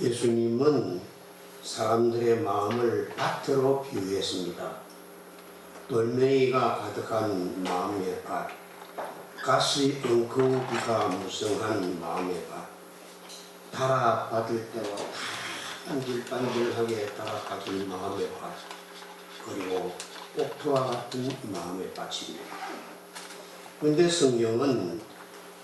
예수님은 사람들의 마음을 밭으로 비유했습니다. 돌멩이가 가득한 마음의 밭, 가시 엉큼 비가 무성한 마음의 밭, 달아 받을 때와 반질반질하게 달아받은 마음의 밭, 그리고 옥토와 같은 마음의 밭입니다. 그런데 성경은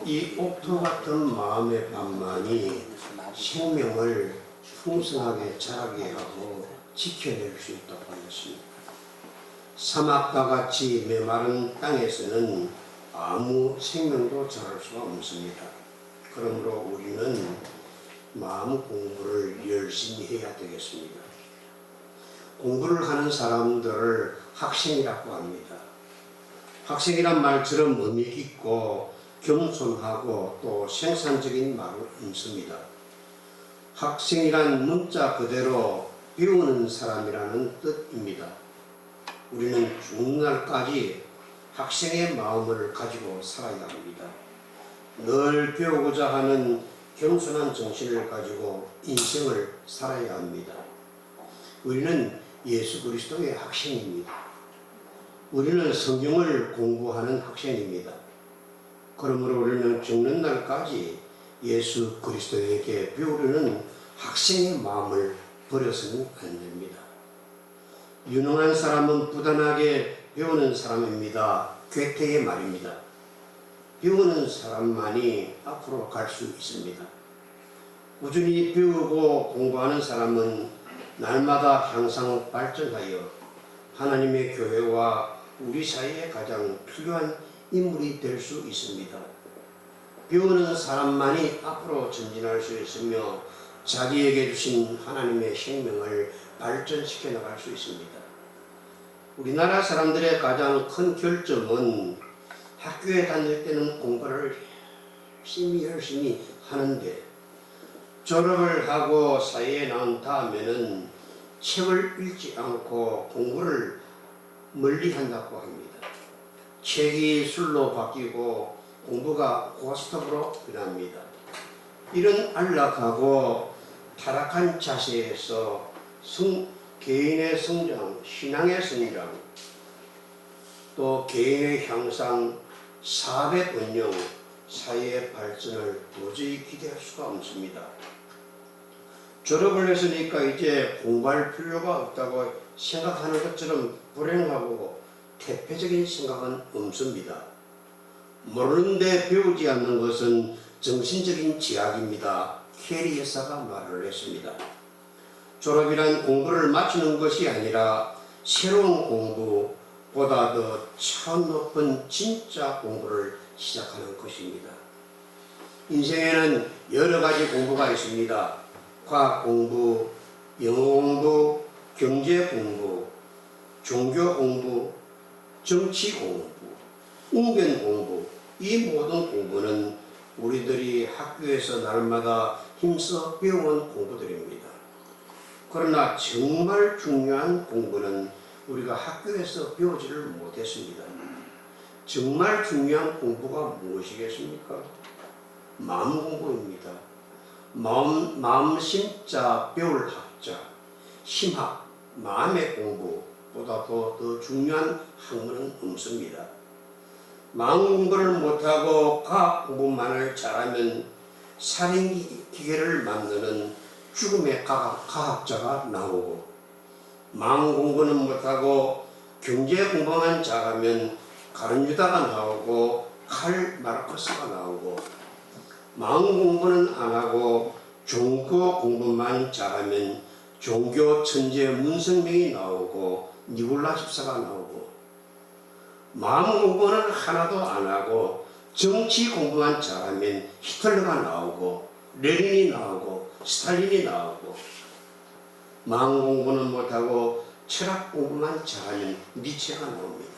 이 옥토 같은 마음의 밭만이 생명을 풍성하게 자라게 하고 지켜낼 수 있다고 하였습니다. 사막과 같이 메마른 땅에서는 아무 생명도 자랄 수가 없습니다. 그러므로 우리는 마음 공부를 열심히 해야 되겠습니다. 공부를 하는 사람들을 학생이라고 합니다. 학생이란 말처럼 의미 깊고 겸손하고 또 생산적인 말을 씁니다. 학생이란 문자 그대로 배우는 사람이라는 뜻입니다. 우리는 죽는 날까지 학생의 마음을 가지고 살아야 합니다. 늘 배우고자 하는 겸손한 정신을 가지고 인생을 살아야 합니다. 우리는 예수 그리스도의 학생입니다. 우리는 성경을 공부하는 학생입니다. 그러므로 우리는 죽는 날까지 예수 그리스도에게 배우려는 학생의 마음을 버려서는 안 됩니다. 유능한 사람은 부단하게 배우는 사람입니다. 괴테의 말입니다. 배우는 사람만이 앞으로 갈 수 있습니다. 꾸준히 배우고 공부하는 사람은 날마다 향상 발전하여 하나님의 교회와 우리 사이에 가장 필요한 인물이 될 수 있습니다. 배우는 사람만이 앞으로 전진할 수 있으며 자기에게 주신 하나님의 생명을 발전시켜 나갈 수 있습니다. 우리나라 사람들의 가장 큰 결점은 학교에 다닐 때는 공부를 열심히 하는데 졸업을 하고 사회에 나온 다음에는 책을 읽지 않고 공부를 멀리 한다고 합니다. 책이 술로 바뀌고 공부가 고스톱으로 변합니다. 이런 안락하고 타락한 자세에서 개인의 성장, 신앙의 성장, 또 개인의 향상, 사회 번영, 사회의 발전을 도저히 기대할 수가 없습니다. 졸업을 했으니까 이제 공부할 필요가 없다고 생각하는 것처럼 불행하고 태폐적인 생각은 없습니다. 모르는데 배우지 않는 것은 정신적인 제약입니다. 캐리 여사가 말을 했습니다. 졸업이란 공부를 마치는 것이 아니라 새로운 공부보다 더 차원 높은 진짜 공부를 시작하는 것입니다. 인생에는 여러 가지 공부가 있습니다. 과학 공부, 영어 공부, 경제 공부, 종교 공부, 정치 공부, 웅변 공부, 이 모든 공부는 우리들이 학교에서 날마다 힘써 배워온 공부들입니다. 그러나 정말 중요한 공부는 우리가 학교에서 배우지를 못했습니다. 정말 중요한 공부가 무엇이겠습니까? 마음 공부입니다. 마음 심자 배울 학자, 심학, 마음의 공부보다도 더 중요한 학문은 없습니다. 마음 공부를 못하고 과학 공부만을 잘하면 살인기계를 만드는 죽음의 과학자가 나오고, 마음 공부는 못하고 경제 공부만 잘하면 가룟유다가 나오고 칼 마르크스가 나오고, 마음 공부는 안 하고 종교 공부만 잘하면 종교 천재 문성명이 나오고 니골라 집사가 나오고, 마음 공부는 하나도 안 하고 정치 공부만 잘하면 히틀러가 나오고 레닌이 나오고 스탈린이 나오고, 마음 공부는 못하고 철학 공부만 잘하면 니체가 나옵니다.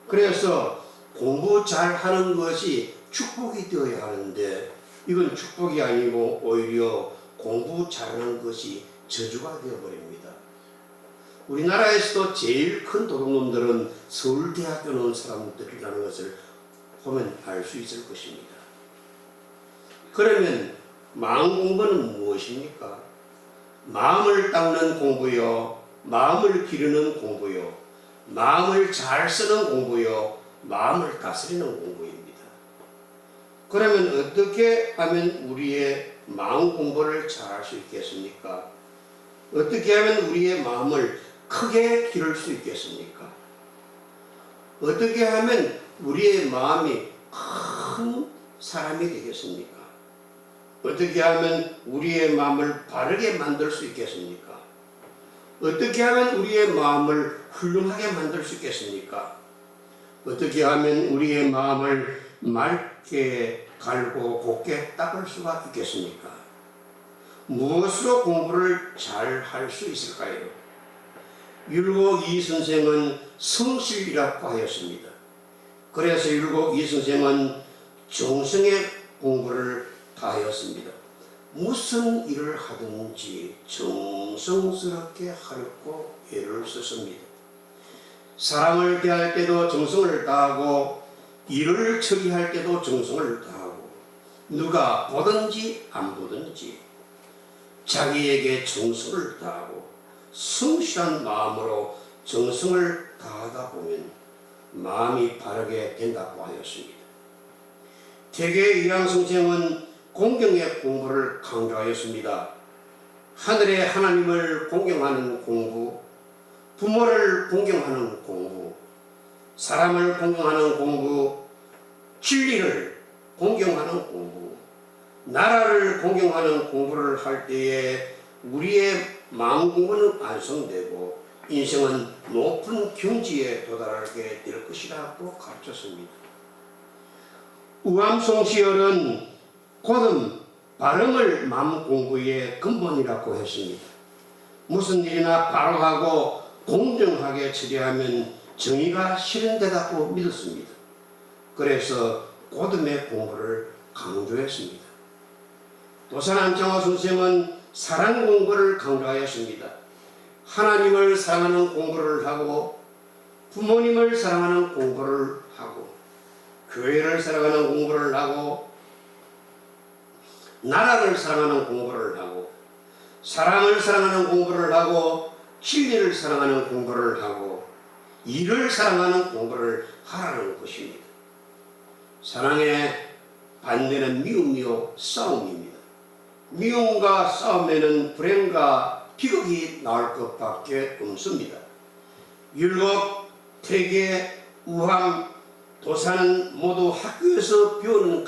그래서 공부 잘하는 것이 축복이 되어야 하는데 이건 축복이 아니고 오히려 공부 잘하는 것이 저주가 되어버립니다. 우리나라에서도 제일 큰 도둑놈들은 서울대학교 나온 사람들이라는 것을 보면 알 수 있을 것입니다. 그러면 마음 공부는 무엇입니까? 마음을 닦는 공부요, 마음을 기르는 공부요, 마음을 잘 쓰는 공부요, 마음을 다스리는 공부입니다. 그러면 어떻게 하면 우리의 마음 공부를 잘 할 수 있겠습니까? 어떻게 하면 우리의 마음을 크게 기를 수 있겠습니까? 어떻게 하면 우리의 마음이 큰 사람이 되겠습니까? 어떻게 하면 우리의 마음을 바르게 만들 수 있겠습니까? 어떻게 하면 우리의 마음을 훌륭하게 만들 수 있겠습니까? 어떻게 하면 우리의 마음을 맑게 갈고 곱게 닦을 수가 있겠습니까? 무엇으로 공부를 잘 할 수 있을까요? 율곡 이 선생은 성실이라고 하였습니다. 그래서 율곡 이 선생은 정성의 공부를 다하였습니다. 무슨 일을 하든지 정성스럽게 하려고 애를 썼습니다. 사람을 대할 때도 정성을 다하고 일을 처리할 때도 정성을 다하고 누가 보든지 안 보든지 자기에게 정성을 다하고 성실한 마음으로 정성을 다하다 보면 마음이 바르게 된다고 하였습니다. 대개 이황성생은 공경의 공부를 강조하였습니다. 하늘의 하나님을 공경하는 공부, 부모를 공경하는 공부, 사람을 공경하는 공부, 진리를 공경하는 공부, 나라를 공경하는 공부를 할 때에 우리의 마음 공부는 완성되고 인생은 높은 경지에 도달하게 될 것이라고 가르쳤습니다. 우암송시열은 고름, 발음을 마음 공부의 근본이라고 했습니다. 무슨 일이나 바로 하고 공정하게 처리하면 정의가 실현되다고 믿었습니다. 그래서 고름의 공부를 강조했습니다. 도산 안창호 선생은 사랑 공부를 강조하였습니다. 하나님을 사랑하는 공부를 하고 부모님을 사랑하는 공부를 하고 교회를 사랑하는 공부를 하고 나라를 사랑하는 공부를 하고 사랑을 사랑하는 공부를 하고 진리를 사랑하는 공부를 하고 일을 사랑하는 공부를 하라는 것입니다. 사랑의 반대는 미움이요 싸움입니다. 미움과 싸움에는 불행과 비극이 나올 것밖에 없습니다. 율곡, 태계, 우함, 도산은 모두 학교에서 배우는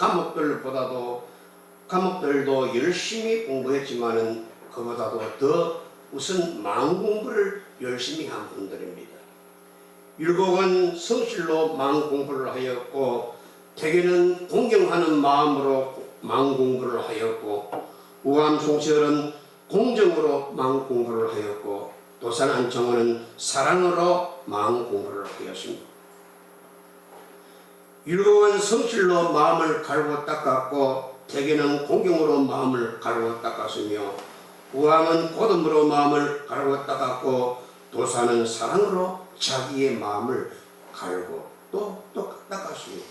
과목들도 열심히 공부했지만은 그보다도 더 우선 마음 공부를 열심히 한 분들입니다. 율곡은 성실로 마음 공부를 하였고 태계는 공경하는 마음으로 마음 공부를 하였고 우암송시열은 공정으로 마음 공부를 하였고 도산 안창호는 사랑으로 마음 공부를 하였습니다. 율곡은 성실로 마음을 갈고 닦았고 태계는 공경으로 마음을 갈고 닦았으며 우암은 고듬으로 마음을 갈고 닦았고 도산은 사랑으로 자기의 마음을 갈고 또 닦았습니다.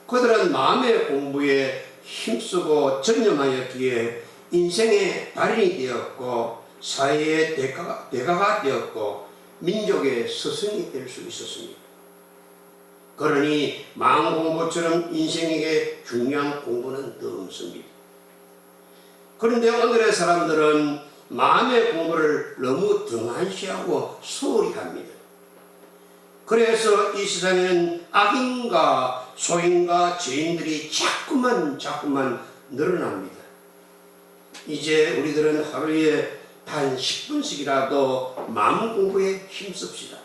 그들은 마음의 공부에 힘쓰고 전념하였기에 인생의 달인이 되었고 사회의 대가가 되었고 민족의 스승이 될 수 있었습니다. 그러니 마음 공부처럼 인생에게 중요한 공부는 더 없습니다. 그런데 오늘의 사람들은 마음의 공부를 너무 등한시하고 소홀히 합니다. 그래서 이 세상에는 악인과 소인과 죄인들이 자꾸만 늘어납니다. 이제 우리들은 하루에 단 10분씩이라도 마음 공부에 힘씁시다.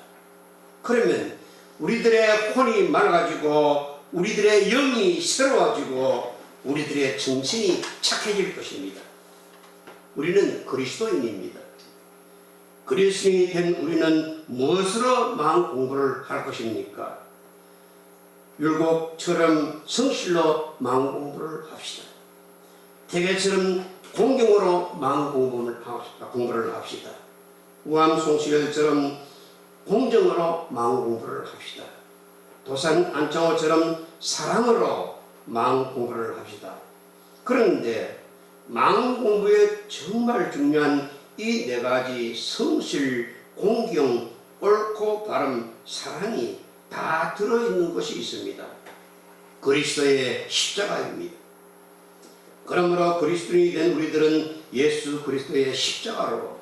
그러면 우리들의 혼이 맑아지고 우리들의 영이 새로워지고 우리들의 정신이 착해질 것입니다. 우리는 그리스도인입니다. 그리스도인이 된 우리는 무엇으로 마음 공부를 할 것입니까? 율곡처럼 성실로 마음 공부를 합시다. 태계처럼 공경으로 마음 공부를 합시다. 우암송시열처럼 공정으로 마음 공부를 합시다. 도산 안창호처럼 사랑으로 마음 공부를 합시다. 그런데 마음 공부에 정말 중요한 이 네 가지 성실, 공경, 옳고 바름, 사랑이 다 들어있는 것이 있습니다. 그리스도의 십자가입니다. 그러므로 그리스도인이 된 우리들은 예수 그리스도의 십자가로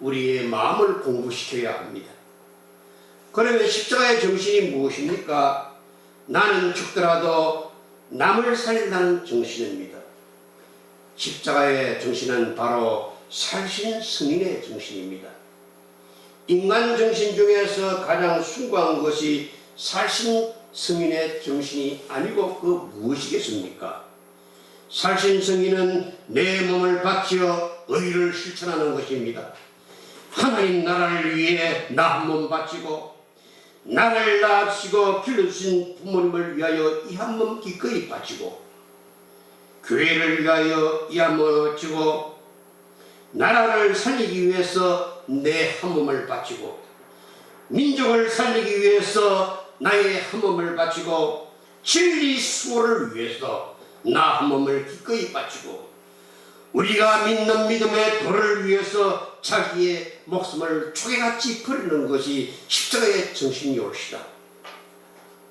우리의 마음을 공부시켜야 합니다. 그러면 십자가의 정신이 무엇입니까? 나는 죽더라도 남을 살린다는 정신입니다. 십자가의 정신은 바로 살신 승인의 정신입니다. 인간 정신 중에서 가장 숭고한 것이 살신 승인의 정신이 아니고 그 무엇이겠습니까? 살신 승인은 내 몸을 바치어 의를 실천하는 것입니다. 하나님 나라를 위해 나 한 몸 바치고 나를 낳으시고 길러주신 부모님을 위하여 이 한 몸 기꺼이 바치고 교회를 위하여 이 한 몸을 바치고 나라를 살리기 위해서 내 한 몸을 바치고 민족을 살리기 위해서 나의 한 몸을 바치고 진리 수호를 위해서 나 한 몸을 기꺼이 바치고 우리가 믿는 믿음의 도를 위해서 자기의 목숨을 초계같이 버리는 것이 십자가의 정신이올시다.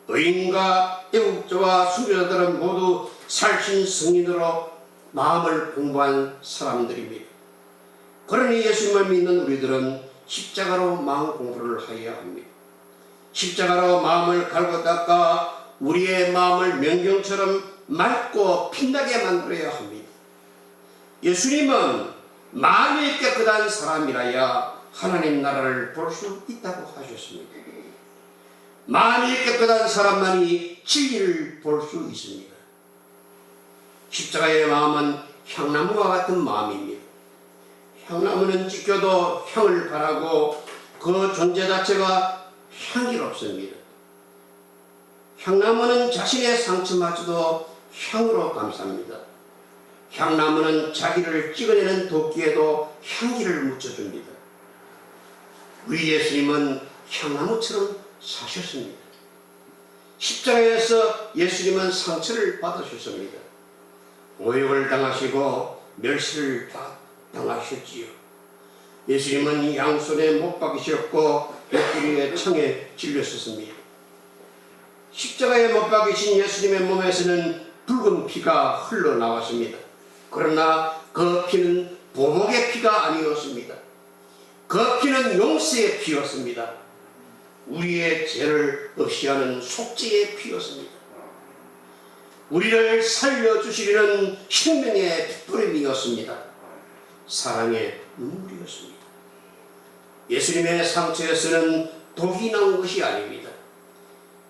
의인과 애국자와 순교자들은 모두 살신 승인으로 마음을 공부한 사람들입니다. 그러니 예수님을 믿는 우리들은 십자가로 마음 공부를 하여야 합니다. 십자가로 마음을 갈고 닦아 우리의 마음을 명경처럼 맑고 빛나게 만들어야 합니다. 예수님은 마음이 깨끗한 사람이라야 하나님 나라를 볼 수 있다고 하셨습니다. 마음이 깨끗한 사람만이 진리를 볼 수 있습니다. 십자가의 마음은 향나무와 같은 마음입니다. 향나무는 찢겨도 향을 발하고 그 존재 자체가 향기롭습니다. 향나무는 자신의 상처마저도 향으로 감쌉니다. 향나무는 자기를 찍어내는 도끼에도 향기를 묻혀줍니다. 우리 예수님은 향나무처럼 사셨습니다. 십자가에서 예수님은 상처를 받으셨습니다. 모욕을 당하시고 멸시를 당하셨지요. 예수님은 양손에 못 박이셨고 옆구리에 창에 찔렸었습니다. 십자가에 못 박이신 예수님의 몸에서는 붉은 피가 흘러나왔습니다. 그러나 그 피는 보복의 피가 아니었습니다. 그 피는 용서의 피였습니다. 우리의 죄를 없이 하는 속죄의 피였습니다. 우리를 살려주시려는 생명의 핏부림이었습니다. 사랑의 눈물이었습니다. 예수님의 상처에서는 독이 나온 것이 아닙니다.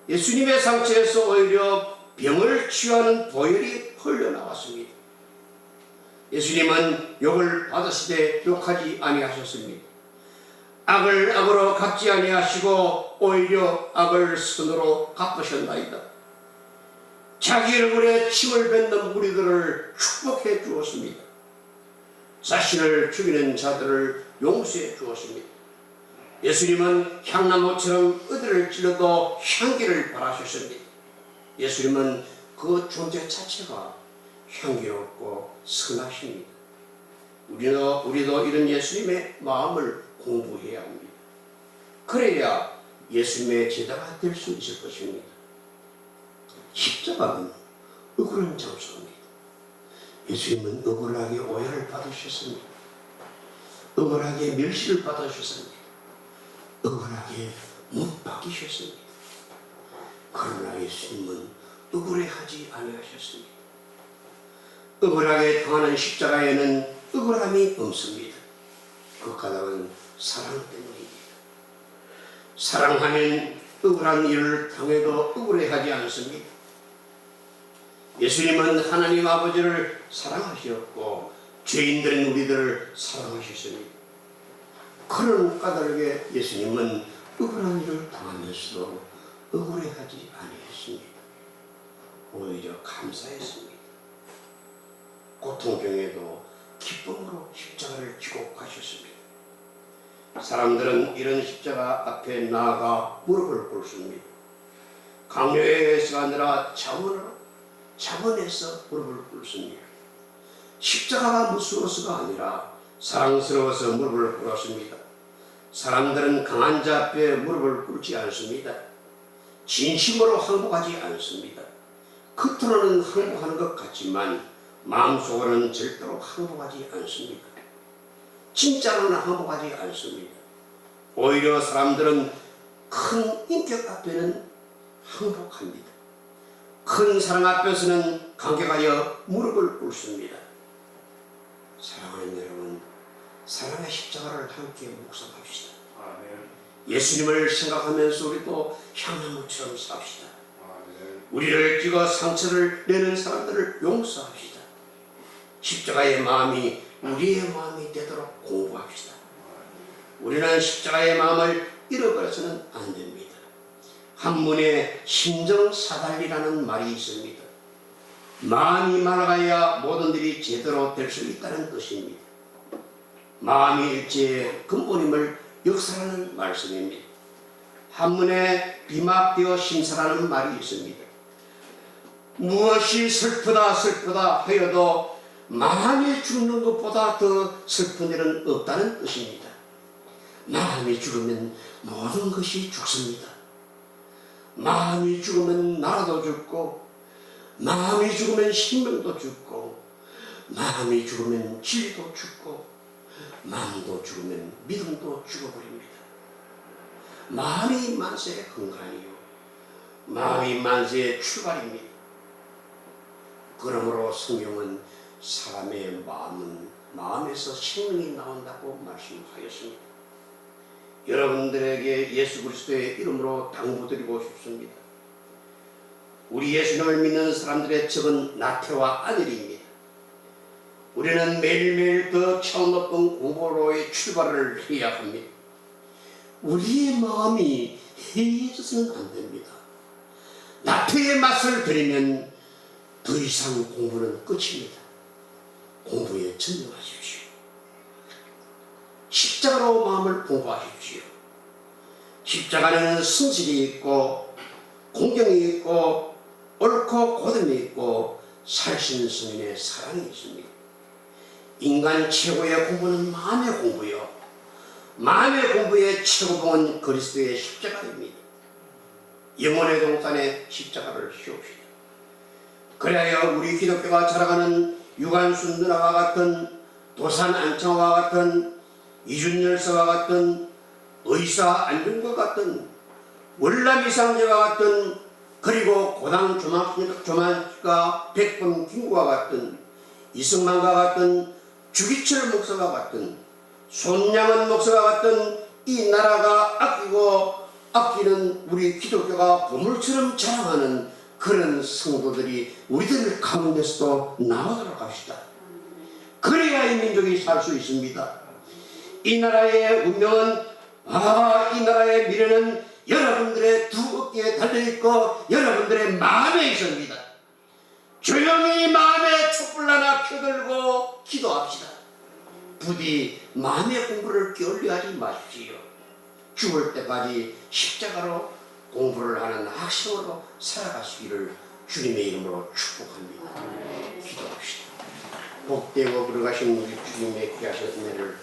예수님의 상처에서 오히려 병을 치유하는 보혈이 흘러나왔습니다. 예수님은 욕을 받으시되 욕하지 아니하셨습니다. 악을 악으로 갚지 아니하시고 오히려 악을 선으로 갚으셨나이다. 자기 얼굴에 침을 뱉는 무리들을 축복해 주었습니다. 자신을 죽이는 자들을 용서해 주었습니다. 예수님은 향나무처럼 어디를 찔러도 향기를 발하셨습니다. 예수님은 그 존재 자체가 향기롭고 선하십니다. 우리도 이런 예수님의 마음을 공부해야 합니다. 그래야 예수님의 제자가 될 수 있을 것입니다. 십자가는 억울한 장소입니다. 예수님은 억울하게 오해를 받으셨습니다. 억울하게 멸시를 받으셨습니다. 억울하게 못 박이셨습니다. 그러나 예수님은 억울해하지 아니하셨습니다. 억울하게 당하는 십자가에는 억울함이 없습니다. 그 까닭은 사랑 때문입니다. 사랑하면 억울한 일을 당해도 억울해하지 않습니다. 예수님은 하나님 아버지를 사랑하셨고 죄인들인 우리들을 사랑하셨습니다. 그런 까닭에 예수님은 억울한 일을 당하면서도 억울해하지 아니했습니다. 오히려 감사했습니다. 고통 중에도 기쁨으로 십자가를 지고 가셨습니다. 사람들은 이런 십자가 앞에 나아가 무릎을 꿇습니다. 강요에 의해서가 아니라 자원에서 무릎을 꿇습니다. 십자가가 무서워서가 아니라 사랑스러워서 무릎을 꿇었습니다. 사람들은 강한 자 앞에 무릎을 꿇지 않습니다. 진심으로 항복하지 않습니다. 겉으로는 항복하는 것 같지만 마음속으로는 절대로 항복하지 않습니다. 진짜로는 항복하지 않습니다. 오히려 사람들은 큰 인격 앞에는 항복합니다. 큰 사랑 앞에서는 감격하여 무릎을 꿇습니다. 사랑하는 여러분, 사랑의 십자가를 함께 묵상합시다. 예수님을 생각하면서 우리도 향나무처럼 삽시다. 우리를 찍어 상처를 내는 사람들을 용서합시다. 십자가의 마음이 우리의 마음이 되도록 공부합시다. 우리는 십자가의 마음을 잃어버려서는 안 됩니다. 한문에 심정사달리라는 말이 있습니다. 마음이 많아가야 모든 일이 제대로 될 수 있다는 뜻입니다. 마음이 일체의 근본임을 역설하는 말씀입니다. 한문에 비막되어 심사라는 말이 있습니다. 무엇이 슬프다 하여도 마음이 죽는 것보다 더 슬픈 일은 없다는 뜻입니다. 마음이 죽으면 모든 것이 죽습니다. 마음이 죽으면 나라도 죽고, 마음이 죽으면 생명도 죽고, 마음이 죽으면 진리도 죽고, 마음도 죽으면 믿음도 죽어버립니다. 마음이 만세의 근간이요, 마음이 만세의 출발입니다. 그러므로 성경은 사람의 마음은 마음에서 생명이 나온다고 말씀하였습니다. 여러분들에게 예수 그리스도의 이름으로 당부드리고 싶습니다. 우리 예수님을 믿는 사람들의 적은 나태와 안일입니다. 우리는 매일매일 더 차원 높은 공부로의 출발을 해야 합니다. 우리의 마음이 해이해져서는 안 됩니다. 나태의 맛을 들이면 더 이상 공부는 끝입니다. 공부에 전념하십시오. 십자가로 마음을 공부하십시오. 십자가는 성실이 있고 공경이 있고 옳고 고됨이 있고 살신 성인의 사랑이 있습니다. 인간 최고의 공부는 마음의 공부요, 마음의 공부의 최고봉은 그리스도의 십자가입니다. 영혼의 동산에 십자가를 씌웁시다. 그래야 우리 기독교가 자랑하는 유관순 누나와 같은, 도산 안창호와 같은, 이준열서와 같은, 의사 안중과 같은, 월남 이상재와 같은, 그리고 고당 조만과 백범 김구와 같은, 이승만과 같은, 주기철 목사와 같은, 손양은 목사와 같은 이 나라가 아끼고 아끼는 우리 기독교가 보물처럼 자랑하는 그런 성도들이 우리들 가운데서도 나오도록 합시다. 그래야 이 민족이 살 수 있습니다. 이 나라의 운명은, 이 나라의 미래는 여러분들의 두 어깨에 달려있고 여러분들의 마음에 있습니다. 조용히 마음에 촛불 하나 켜들고 기도합시다. 부디 마음의 공부를 게을리하지 마십시오. 죽을 때까지 십자가로 공부를 하는 학생으로 살아가시기를 주님의 이름으로 축복합니다. 기도합시다. 복되고 들어가신 우리 주님의 귀하신 은혜를